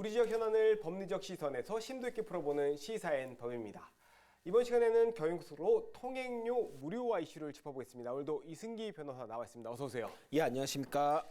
우리 지역 현안을 법리적 시선에서 심도 있게 풀어보는 시사인 법입니다. 이번 시간에는 경인고속도로 통행료 무료화 이슈를 짚어보겠습니다. 오늘도 이승기 변호사 나와 있습니다. 어서 오세요. 예, 안녕하십니까.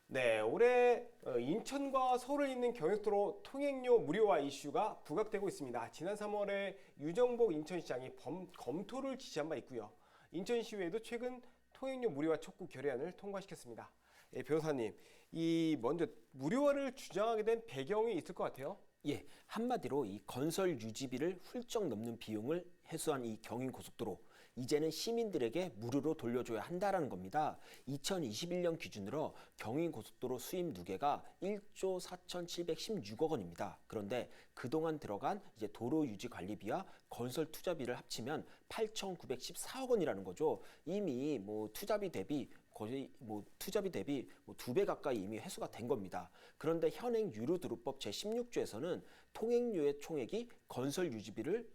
네, 올해 인천과 서울에 있는 경인고속도로 통행료 무료화 이슈가 부각되고 있습니다. 지난 3월에 유정복 인천시장이 검토를 지시한 바 있고요. 인천시의회도 최근 통행료 무료화 촉구 결의안을 통과시켰습니다. 예, 변호사님, 이 먼저 무료화를 주장하게 된 배경이 있을 것 같아요. 예, 한마디로 이 건설 유지비를 훌쩍 넘는 비용을 해소한 이 경인고속도로, 이제는 시민들에게 무료로 돌려줘야 한다라는 겁니다. 2021년 기준으로 경인고속도로 수입 누계가 1조 4,716억 원입니다. 그런데 그동안 들어간 이제 도로 유지 관리비와 건설 투자비를 합치면 8,914억 원이라는 거죠. 이미 투자비 대비 거의 투자비 대비 2배 가까이 이미 회수가 된 겁니다. 그런데 현행 유료도로법 제16조에서는 통행료의 총액이 건설 유지비를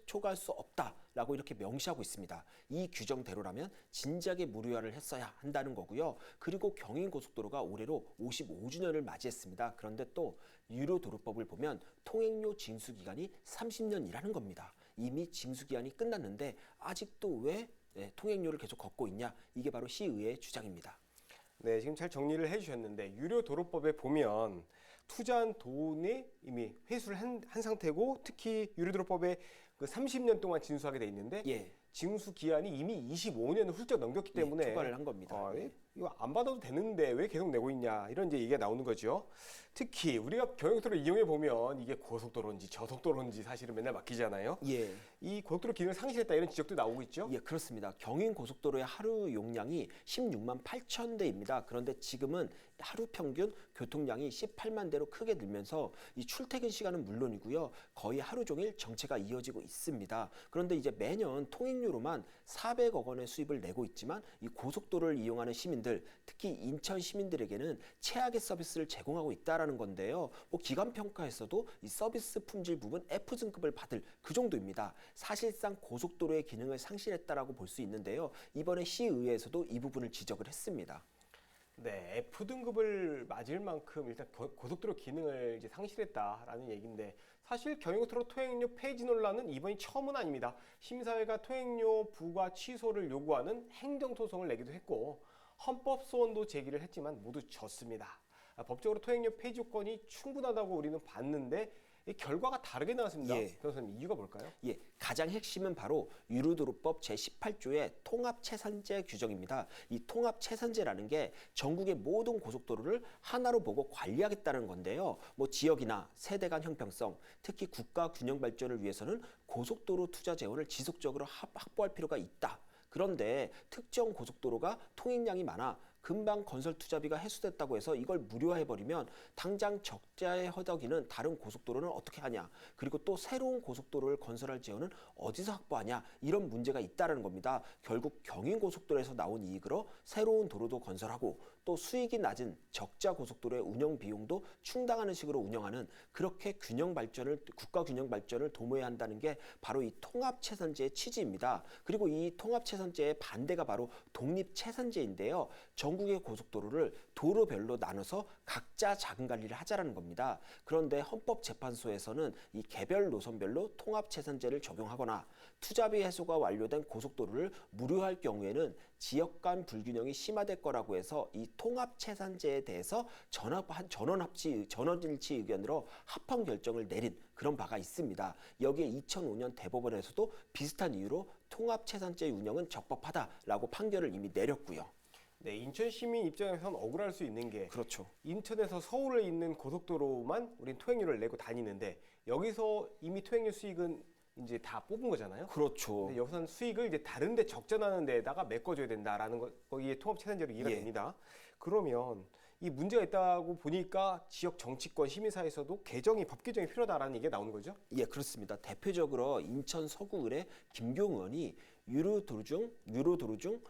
초과할 수 없다라고 이렇게 명시하고 있습니다. 이 규정대로라면 진작에 무료화를 했어야 한다는 거고요. 그리고 경인고속도로가 올해로 55주년을 맞이했습니다. 그런데 또 유료도로법을 보면 통행료 징수기간이 30년이라는 겁니다. 이미 징수기간이 끝났는데 아직도 왜 통행료를 계속 걷고 있냐? 이게 바로 시의회의 주장입니다. 네, 지금 잘 정리를 해주셨는데 유료도로법에 보면 투자한 돈이 이미 회수를 한 상태고, 특히 유료도로법에 그 30년 동안 징수하게 돼 있는데 징수 기한이 이미 25년을 훌쩍 넘겼기 때문에 초과를 한 겁니다. 이거 안 받아도 되는데 왜 계속 내고 있냐, 이런 이제 얘기가 나오는 거죠. 특히 우리가 경인고속도로 이용해 보면 이게 고속도로인지 저속도로인지 사실은 맨날 막히잖아요. 이 고속도로 기능을 상실했다, 이런 지적도 나오고 있죠. 예, 그렇습니다. 경인고속도로의 하루 용량이 16만 8천 대입니다. 그런데 지금은 하루 평균 교통량이 18만 대로 크게 늘면서 이 출퇴근 시간은 물론이고요, 거의 하루 종일 정체가 이어지고 있습니다. 그런데 이제 매년 통행료로만 400억 원의 수입을 내고 있지만 이 고속도로를 이용하는 시민들, 특히 인천 시민들에게는 최악의 서비스를 제공하고 있다라는 건데요. 기관 평가에서도 이 서비스 품질 부분 F 등급을 받을 그 정도입니다. 사실상 고속도로의 기능을 상실했다라고 볼 수 있는데요. 이번에 시의회에서도 이 부분을 지적을 했습니다. 네, F등급을 맞을 만큼 일단 고속도로 기능을 이제 상실했다라는 얘기인데, 사실 경인고속도로 통행료 폐지 논란은 이번이 처음은 아닙니다. 심사회가 통행료 부과 취소를 요구하는 행정소송을 내기도 했고, 헌법소원도 제기를 했지만 모두 졌습니다. 법적으로 통행료 폐지 요건이 충분하다고 우리는 봤는데 이 결과가 다르게 나왔습니다. 변호사님, 이유가 뭘까요? 가장 핵심은 바로 유료도로법 제18조의 통합체산제 규정입니다. 이 통합체산제라는 게 전국의 모든 고속도로를 하나로 보고 관리하겠다는 건데요. 지역이나 세대 간 형평성, 특히 국가 균형 발전을 위해서는 고속도로 투자 재원을 지속적으로 확보할 필요가 있다. 그런데 특정 고속도로가 통행량이 많아 금방 건설 투자비가 회수됐다고 해서 이걸 무료화해버리면 당장 적자에 허덕이는 다른 고속도로는 어떻게 하냐, 그리고 또 새로운 고속도로를 건설할 재원은 어디서 확보하냐, 이런 문제가 있다는 겁니다. 결국 경인고속도로에서 나온 이익으로 새로운 도로도 건설하고 또 수익이 낮은 적자 고속도로의 운영 비용도 충당하는 식으로 운영하는, 그렇게 국가 균형 발전을 도모해야 한다는 게 바로 이 통합체산제의 취지입니다. 그리고 이 통합체산제의 반대가 바로 독립체산제인데요. 전국의 고속도로를 도로별로 나눠서 각자 자금 관리를 하자라는 겁니다. 그런데 헌법재판소에서는 이 개별 노선별로 통합체산제를 적용하거나 투자비 해소가 완료된 고속도로를 무료할 경우에는 지역 간 불균형이 심화될 거라고 해서 이 통합체산제에 대해서 전원일치 의견으로 합헌 결정을 내린 그런 바가 있습니다. 여기에 2005년 대법원에서도 비슷한 이유로 통합체산제 운영은 적법하다라고 판결을 이미 내렸고요. 네, 인천 시민 입장에서는 억울할 수 있는 게, 그렇죠. 인천에서 서울에 있는 고속도로만 우린 통행료를 내고 다니는데 여기서 이미 통행료 수익은 이제 다 뽑은 거잖아요. 그렇죠. 근데 여기서는 수익을 이제 다른데 적자나는 데에다가 메꿔줘야 된다라는 거, 거기에 통합체산제로 이해가 됩니다. 그러면 이 문제가 있다고 보니까 지역 정치권, 시민사회에서도 법 개정이 필요하다라는 얘기가 나오는 거죠? 그렇습니다. 대표적으로 인천 서구을의 김경 의원이 유로도로 중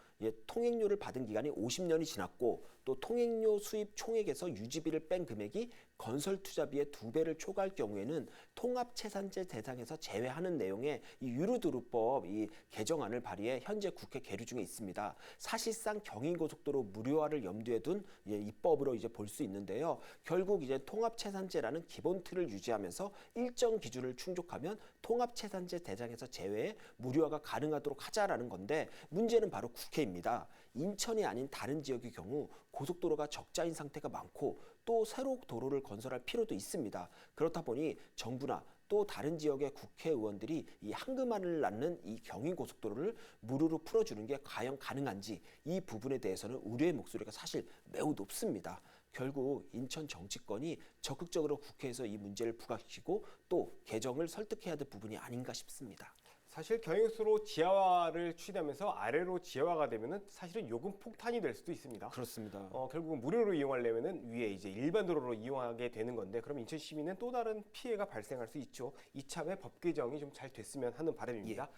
통행료를 받은 기간이 50년이 지났고 또 통행료 수입 총액에서 유지비를 뺀 금액이 건설 투자비의 2배를 초과할 경우에는 통합체산제 대상에서 제외하는 내용의 이 유로도로법 이 개정안을 발의해 현재 국회 계류 중에 있습니다. 사실상 경인고속도로 무료화를 염두에 둔 입법으로 이제 볼 수 있는데요. 결국 이제 통합체산제라는 기본 틀을 유지하면서 일정 기준을 충족하면 통합체산제 대상에서 제외해 무료화가 가능하도록 하자라는 건데 문제는 바로 국회입니다. 인천이 아닌 다른 지역의 경우 고속도로가 적자인 상태가 많고 또 새로 도로를 건설할 필요도 있습니다. 그렇다 보니 정부나 또 다른 지역의 국회의원들이 이 한금알을 낳는 이 경인고속도로를 무료로 풀어주는 게 과연 가능한지 이 부분에 대해서는 우려의 목소리가 사실 매우 높습니다. 결국 인천 정치권이 적극적으로 국회에서 이 문제를 부각시키고 또 개정을 설득해야 될 부분이 아닌가 싶습니다. 사실 경인고속도로 지하화를 추진하면서 아래로 지하화가 되면은 사실은 요금 폭탄이 될 수도 있습니다. 그렇습니다. 결국은 무료로 이용하려면은 위에 이제 일반 도로로 이용하게 되는 건데 그럼 인천 시민은 또 다른 피해가 발생할 수 있죠. 이참에 법 개정이 좀 잘 됐으면 하는 바람입니다.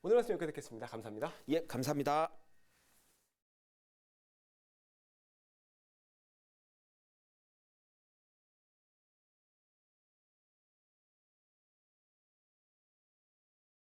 오늘 말씀 여기까지 듣겠습니다. 감사합니다. 감사합니다.